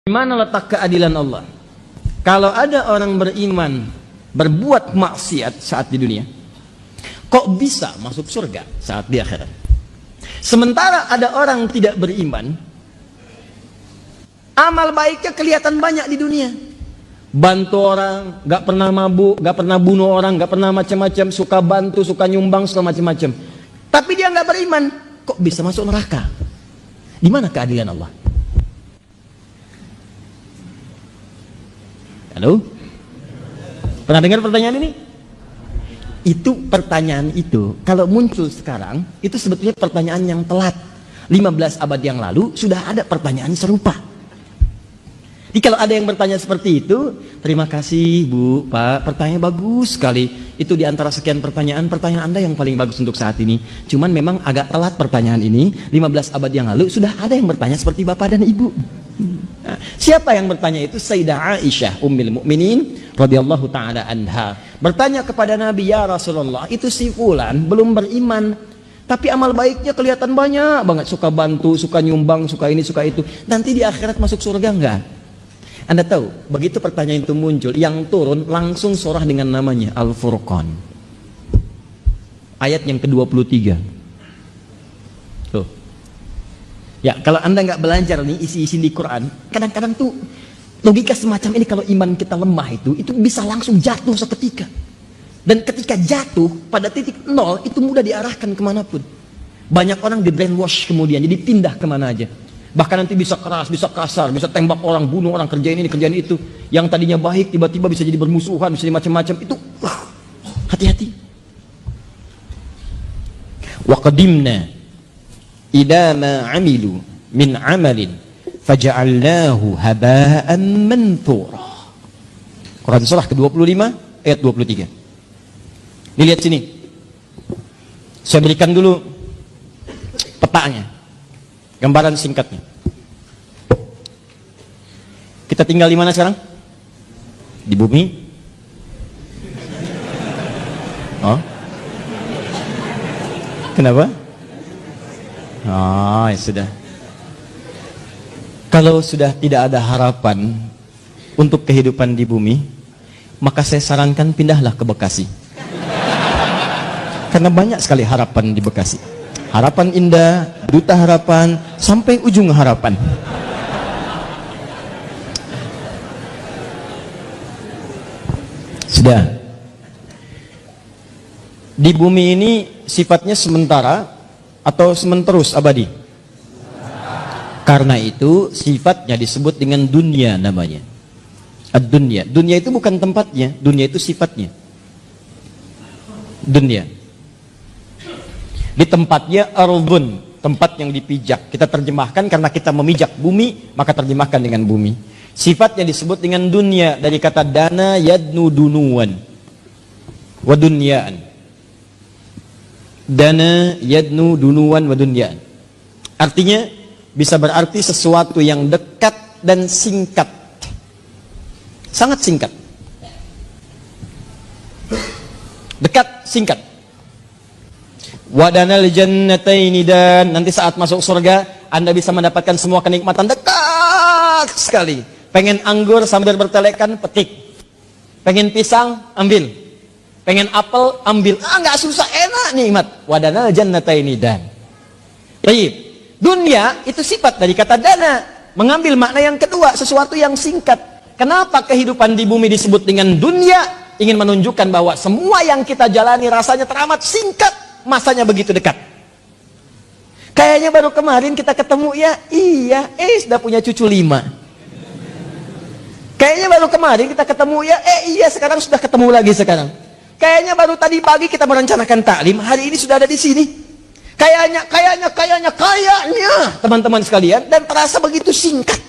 Mana letak keadilan Allah? Kalau ada orang beriman berbuat maksiat saat di dunia, kok bisa masuk surga saat di akhirat? Sementara ada orang tidak beriman, amal baiknya kelihatan banyak di dunia. Bantu orang, gak pernah mabuk, gak pernah bunuh orang, gak pernah macam-macam, suka bantu, suka nyumbang, suka macam-macam. Tapi dia gak beriman, kok bisa masuk neraka? Di mana keadilan Allah? Halo? Pernah dengar pertanyaan ini? Pertanyaan itu kalau muncul sekarang, itu sebetulnya pertanyaan yang telat. 15 abad yang lalu sudah ada pertanyaan serupa. Jadi kalau ada yang bertanya seperti itu, terima kasih Bu, Pak, pertanyaan bagus sekali. Itu diantara sekian pertanyaan Anda yang paling bagus untuk saat ini. Cuman memang agak telat pertanyaan ini. 15 abad yang lalu sudah ada yang bertanya seperti Bapak dan Ibu. Nah, siapa yang bertanya itu? Sayyidah Aisyah Ummul Mukminin radhiyallahu taala anha bertanya kepada Nabi, ya Rasulullah, itu si fulan belum beriman, tapi amal baiknya kelihatan banyak banget, suka bantu, suka nyumbang, suka ini, suka itu. Nanti di akhirat masuk surga enggak? Anda tahu, begitu pertanyaan itu muncul, yang turun langsung surah dengan namanya Al-Furqan. Ayat yang ke-23. Tuh. Ya, kalau Anda nggak belajar nih isi-isi di Quran, kadang-kadang tuh logika semacam ini kalau iman kita lemah itu bisa langsung jatuh seketika. Dan ketika jatuh pada titik nol itu mudah diarahkan kemanapun. Banyak orang di brainwash kemudian, jadi pindah kemana aja. Bahkan nanti bisa keras, bisa kasar, bisa tembak orang, bunuh orang, kerjain ini, kerjain itu. Yang tadinya baik tiba-tiba bisa jadi bermusuhan, bisa jadi macam-macam. Itu hati-hati. Wa qadimna ila ma amilu min amalin faja'alnahu haba'an manthura. Quran surah ke-25 ayat 23. Dilihat sini. Saya berikan dulu petanya, gambaran singkatnya. Kita tinggal di mana sekarang? Di bumi. Oh. Kenapa? Oh, ya sudah. Kalau sudah tidak ada harapan untuk kehidupan di bumi, maka saya sarankan pindahlah ke Bekasi. Karena banyak sekali harapan di Bekasi. Harapan Indah, Duta Harapan, sampai ujung harapan. Sudah. Di bumi ini sifatnya sementara atau sementerus abadi? Karena itu sifatnya disebut dengan dunia namanya. Ad-dunya. Dunia itu bukan tempatnya, dunia itu sifatnya. Dunia. Di tempatnya ardun, tempat yang dipijak. Kita terjemahkan karena kita memijak bumi, maka terjemahkan dengan bumi. Sifatnya disebut dengan dunia dari kata dana yadnu dunuan wa dunyaan. Dana yadnu dunuan wa dunyaan. Artinya bisa berarti sesuatu yang dekat dan singkat. Sangat singkat. Dekat, singkat. Wadanal jannataini, dan nanti saat masuk surga Anda bisa mendapatkan semua kenikmatan dekat sekali. Pengen anggur sambil bertelekan, petik. Pengen pisang, ambil. Pengen apel, ambil. Nggak susah, enak nikmat. Wadanal jannataini dan. Baik. Dunia itu sifat dari kata dana, mengambil makna yang kedua, sesuatu yang singkat. Kenapa kehidupan di bumi disebut dengan dunia? Ingin menunjukkan bahwa semua yang kita jalani rasanya teramat singkat, masanya begitu dekat. Kayaknya baru kemarin kita ketemu, ya iya, sudah punya cucu 5. Kayaknya baru kemarin kita ketemu, ya iya, sekarang sudah ketemu lagi sekarang. Kayaknya baru tadi pagi kita merencanakan taklim, hari ini sudah ada di sini. Kayaknya teman-teman sekalian, dan terasa begitu singkat.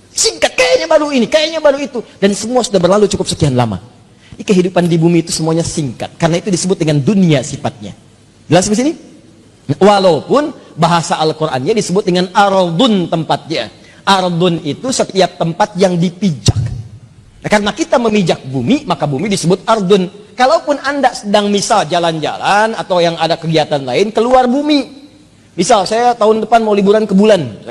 Singkat, kayaknya baru ini, kayaknya baru itu, dan semua sudah berlalu cukup sekian lama. Kehidupan di bumi itu semuanya singkat, karena itu disebut dengan dunia sifatnya. Jelas di sini? Walaupun bahasa Al-Qur'annya disebut dengan ardun, tempatnya. Ardun itu setiap tempat yang dipijak. Nah, karena kita memijak bumi, maka bumi disebut ardun. Kalaupun Anda sedang misal jalan-jalan atau yang ada kegiatan lain keluar bumi, misal saya tahun depan mau liburan ke bulan,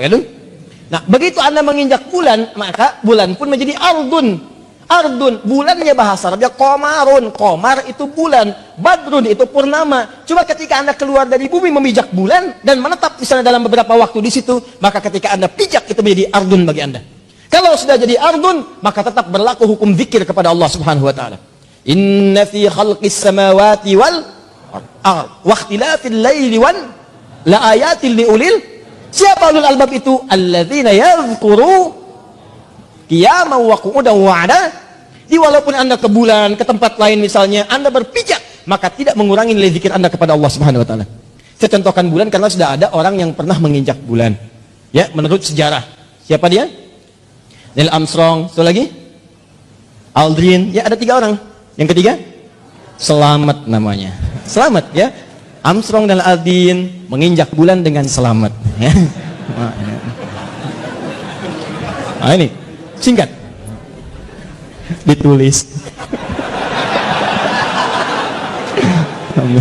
Nah, begitu Anda menginjak bulan, maka bulan pun menjadi ardun. Ardun, bulannya bahasa Arabnya komarun. Komar itu bulan, badrun itu purnama. Cuma ketika Anda keluar dari bumi memijak bulan dan menetap misalnya dalam beberapa waktu di situ, maka ketika Anda pijak itu menjadi ardun bagi Anda. Kalau sudah jadi ardun, maka tetap berlaku hukum zikir kepada Allah Subhanahu wa taala. Inna fi khalqis samawati wal ard wa ikhtilafil laili wan la ayatil liulil. Siapa ulul albab itu? Alladzina yadhkuru qiyaman wa qu'udan wa 'ala. Di walaupun Anda ke bulan, ke tempat lain misalnya, Anda berpijak, maka tidak mengurangi nilai zikir Anda kepada Allah Subhanahu wa taala. Saya contohkan bulan karena sudah ada orang yang pernah menginjak bulan. Ya, menurut sejarah. Siapa dia? Neil Armstrong, satu lagi? Aldrin. Ya, ada 3 orang. Yang ketiga? Selamat namanya. Selamat ya. Armstrong dan Aldrin menginjak bulan dengan selamat. Ya. Nah, ini singkat. Ditulis.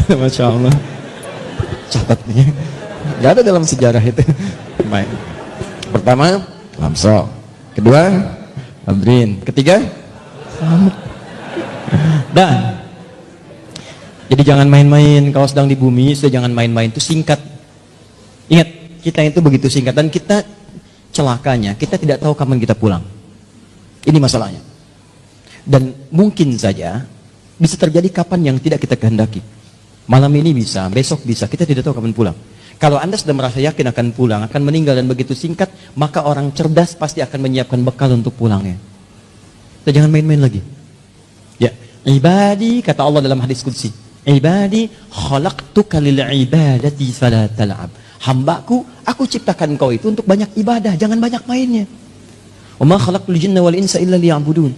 Masya Allah. Catatnya. Gak ada dalam sejarah itu. Baik. Pertama, Armstrong. Kedua, Aldrin. Ketiga, selamat. Dan jadi jangan main-main kalau sedang di bumi, sudah jangan main-main, itu singkat. Ingat, kita itu begitu singkat dan kita celakanya, kita tidak tahu kapan kita pulang. Ini masalahnya. Dan mungkin saja bisa terjadi kapan yang tidak kita kehendaki. Malam ini bisa, besok bisa, kita tidak tahu kapan pulang. Kalau Anda sudah merasa yakin akan pulang, akan meninggal dan begitu singkat, maka orang cerdas pasti akan menyiapkan bekal untuk pulangnya. Kita jangan main-main lagi. Ya, ibadi, kata Allah dalam hadis qudsi, ibadi khalaqtuka lil ibadati fala tal'ab. Hambaku, aku ciptakan kau itu untuk banyak ibadah, jangan banyak mainnya. Wa ma khalaqtul jinna wal insa illa liya'budun.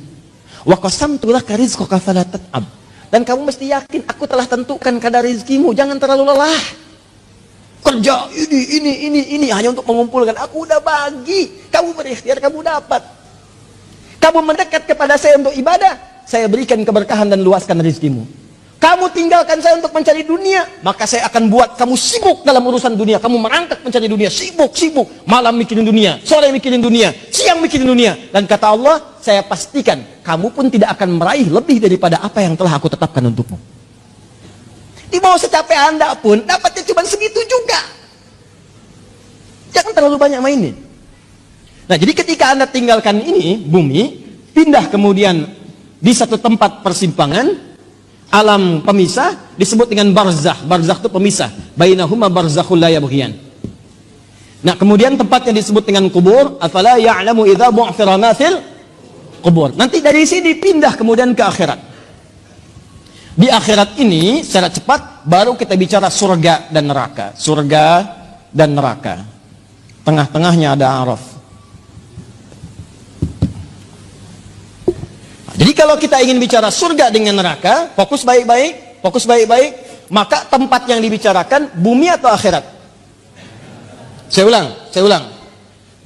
Wa qasamtu laka rizqaka fala tat'ab. Dan kamu mesti yakin aku telah tentukan kadar rezekimu, jangan terlalu lelah. Kerja ini hanya untuk mengumpulkan. Aku udah bagi, kamu berikhtiar, kamu dapat. Kamu mendekat kepada saya untuk ibadah, saya berikan keberkahan dan luaskan rezekimu. Kamu tinggalkan saya untuk mencari dunia, maka saya akan buat kamu sibuk dalam urusan dunia. Kamu merangkak mencari dunia, sibuk. Malam mikirin dunia, sore mikirin dunia, siang mikirin dunia. Dan kata Allah, saya pastikan kamu pun tidak akan meraih lebih daripada apa yang telah aku tetapkan untukmu. Di bawah secapek Anda pun dapatnya cuma segitu juga. Jangan terlalu banyak mainin. Nah, jadi ketika Anda tinggalkan ini, bumi, pindah kemudian di satu tempat persimpangan, alam pemisah, disebut dengan barzakh. Barzakh itu pemisah. Bainahuma barzakhul la yabghiyan. Nah, kemudian tempatnya disebut dengan kubur. Afala ya'lamu idza bu'thira ma fil kubur. Nanti dari sini pindah kemudian ke akhirat. Di akhirat ini secara cepat baru kita bicara surga dan neraka. Surga dan neraka. Tengah-tengahnya ada Araf. Jadi kalau kita ingin bicara surga dengan neraka, fokus baik-baik, maka tempat yang dibicarakan bumi atau akhirat? Saya ulang.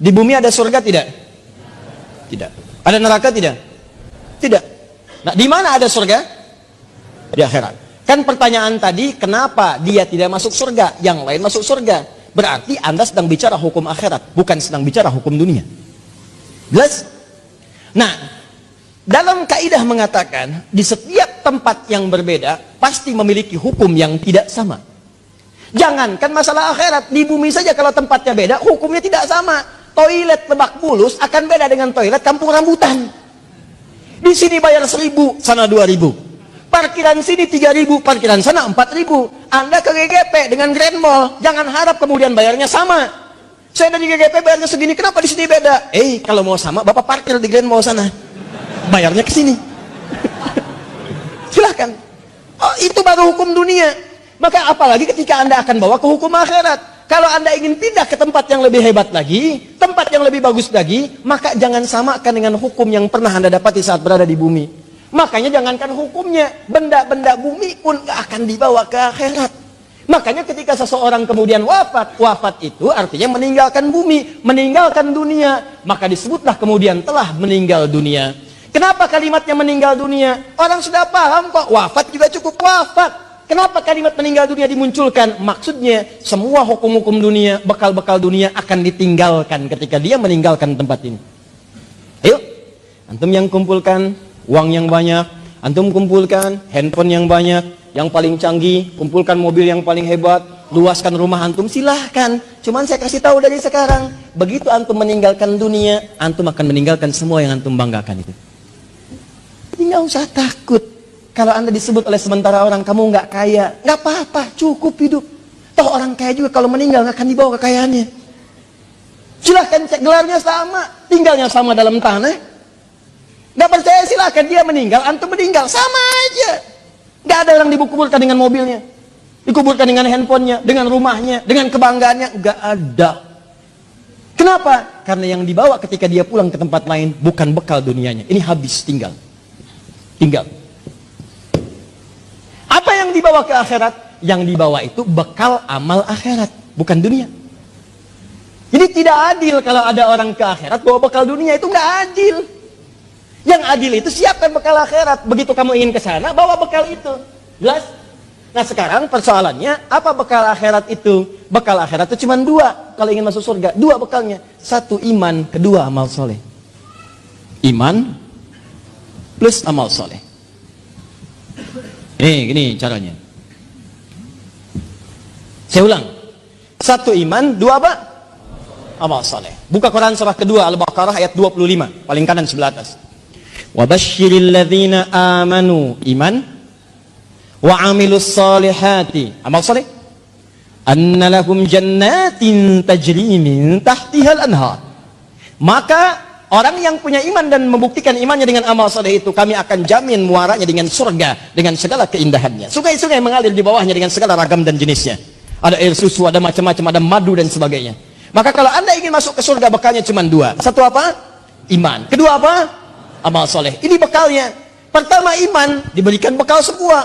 Di bumi ada surga tidak? Tidak. Ada neraka tidak? Tidak. Nah, di mana ada surga? Di akhirat. Kan pertanyaan tadi, kenapa dia tidak masuk surga, yang lain masuk surga? Berarti Anda sedang bicara hukum akhirat, bukan sedang bicara hukum dunia. Jelas? Nah, dalam kaidah mengatakan, di setiap tempat yang berbeda, pasti memiliki hukum yang tidak sama. Jangankan masalah akhirat, di bumi saja kalau tempatnya beda, hukumnya tidak sama. Toilet Lebak Bulus akan beda dengan toilet Kampung Rambutan. Di sini bayar 1.000, sana 2.000. Parkiran sini 3.000, parkiran sana 4.000. Anda ke GGP dengan Grand Mall, jangan harap kemudian bayarnya sama. Saya dari GGP bayarnya segini, kenapa di sini beda? Kalau mau sama, Bapak parkir di Grand Mall sana. Bayarnya ke sini. Silahkan. Oh, itu baru hukum dunia. Maka apalagi ketika Anda akan bawa ke hukum akhirat. Kalau Anda ingin pindah ke tempat yang lebih hebat lagi, tempat yang lebih bagus lagi, maka jangan samakan dengan hukum yang pernah Anda dapati saat berada di bumi. Makanya jangankan hukumnya, benda-benda bumi pun gak akan dibawa ke akhirat. Makanya ketika seseorang kemudian wafat itu artinya meninggalkan bumi, meninggalkan dunia. Maka disebutlah kemudian telah meninggal dunia. Kenapa kalimatnya meninggal dunia? Orang sudah paham kok, wafat juga cukup wafat. Kenapa kalimat meninggal dunia dimunculkan? Maksudnya semua hukum-hukum dunia, bekal-bekal dunia akan ditinggalkan ketika dia meninggalkan tempat ini. Ayo, antum yang kumpulkan uang yang banyak, antum kumpulkan handphone yang banyak, yang paling canggih, kumpulkan mobil yang paling hebat, luaskan rumah antum, silahkan. Cuman saya kasih tahu dari sekarang, begitu antum meninggalkan dunia, antum akan meninggalkan semua yang antum banggakan itu. Jadi nggak usah takut. Kalau anda disebut oleh sementara orang kamu nggak kaya, nggak apa-apa, cukup hidup. Toh orang kaya juga kalau meninggal nggak akan dibawa kekayaannya. Silahkan cek, gelarnya sama, tinggalnya sama dalam tanah. Nggak percaya silahkan, dia meninggal, antum meninggal, sama aja. Nggak ada orang dikuburkan dengan mobilnya, dikuburkan dengan handphonenya, dengan rumahnya, dengan kebanggaannya, nggak ada. Kenapa? Karena yang dibawa ketika dia pulang ke tempat lain bukan bekal dunianya. Ini habis, tinggal. Apa yang dibawa ke akhirat? Yang dibawa itu bekal amal akhirat, bukan dunia. Jadi tidak adil kalau ada orang ke akhirat bawa bekal dunia, itu nggak adil. Yang adil itu siapkan bekal akhirat. Begitu kamu ingin ke sana, bawa bekal itu. Jelas? Nah sekarang persoalannya, apa bekal akhirat itu? Bekal akhirat itu cuma dua. Kalau ingin masuk surga, dua bekalnya. Satu iman, kedua amal soleh. Iman plus amal soleh. Gini caranya. Saya ulang. Satu iman, dua apa? Amal soleh. Buka Quran surah kedua Al-Baqarah ayat 25, paling kanan sebelah atas. Wa basyiril ladzina amanu, iman, wa amilus solihati, amal soleh, anna lahum jannatin tajri min tahtihal anhar. Maka orang yang punya iman dan membuktikan imannya dengan amal soleh itu, kami akan jamin muaranya dengan surga, dengan segala keindahannya. Sungai-sungai mengalir di bawahnya dengan segala ragam dan jenisnya. Ada air susu, ada macam-macam, ada madu dan sebagainya. Maka kalau anda ingin masuk ke surga, bekalnya cuma dua. Satu apa? Iman. Kedua apa? Amal soleh. Ini bekalnya. Pertama iman, diberikan bekal semua.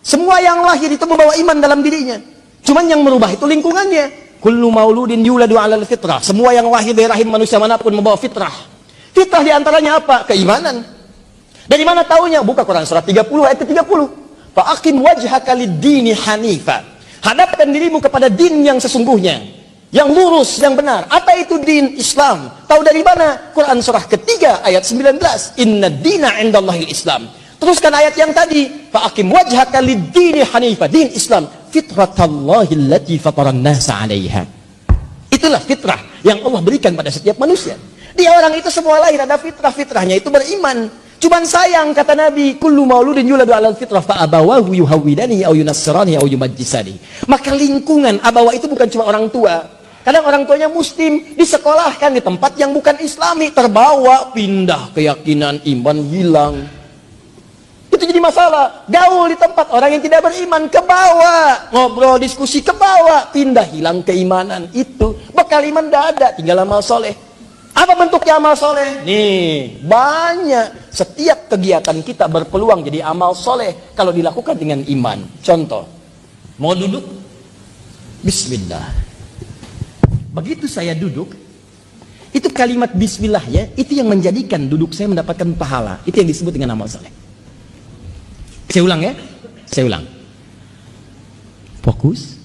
Semua yang lahir itu membawa iman dalam dirinya. Cuman yang merubah itu lingkungannya. Kullu mauludin yuladu 'alal fitrah. Semua yang lahir dari rahim manusia manapun membawa fitrah. Fitrah diantaranya apa? Keimanan. Dari mana taunya? Buka Quran surah 30 ayat 30. Fa'aqim wajhaka lid-dini hanifa. Hadapkan dirimu kepada din yang sesungguhnya, yang lurus, yang benar. Apa itu din? Islam. Tahu dari mana? Quran surah ketiga ayat 19. Inna dina indallahil Islam. Teruskan ayat yang tadi. Fa'aqim wajhaka lid-dini hanifa. Din Islam. Fitratallahi allati fataran nasa 'alaiha. Itulah fitrah yang Allah berikan pada setiap manusia. Dia orang itu semua lahir ada fitrah, fitrahnya itu beriman. Cuman sayang kata Nabi, kullu mauludin yuladu 'alal fitrah fa abawahu yuhawwidani aw yunassirani aw yumajjisani. Maka lingkungan abawa itu bukan cuma orang tua. Kadang orang tuanya muslim, disekolahkan di tempat yang bukan islami, terbawa, pindah keyakinan, iman hilang. Itu jadi masalah. Gaul di tempat orang yang tidak beriman, ke bawah, ngobrol, diskusi, ke bawah, pindah, hilang keimanan. Itu bekal iman tidak ada, tinggal amal soleh. Apa bentuknya amal soleh? Nih, banyak. Setiap kegiatan kita berpeluang jadi amal soleh kalau dilakukan dengan iman. Contoh, mau duduk? Bismillah. Begitu saya duduk, itu kalimat bismillah ya, itu yang menjadikan duduk saya mendapatkan pahala. Itu yang disebut dengan amal soleh. Saya ulang ya, saya ulang. Fokus.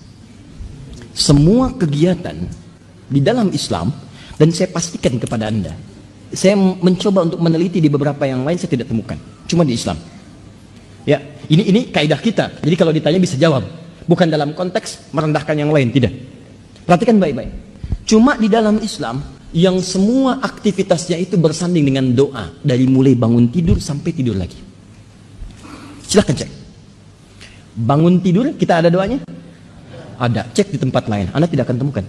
Semua kegiatan di dalam Islam, dan saya pastikan kepada anda, saya mencoba untuk meneliti di beberapa yang lain, saya tidak temukan, cuma di Islam. Ya, ini kaidah kita. Jadi kalau ditanya bisa jawab, bukan dalam konteks merendahkan yang lain, tidak. Perhatikan baik-baik. Cuma di dalam Islam yang semua aktivitasnya itu bersanding dengan doa, dari mulai bangun tidur sampai tidur lagi. Silahkan cek. Bangun tidur kita ada doanya? Ada. Cek di tempat lain, anda tidak akan temukan.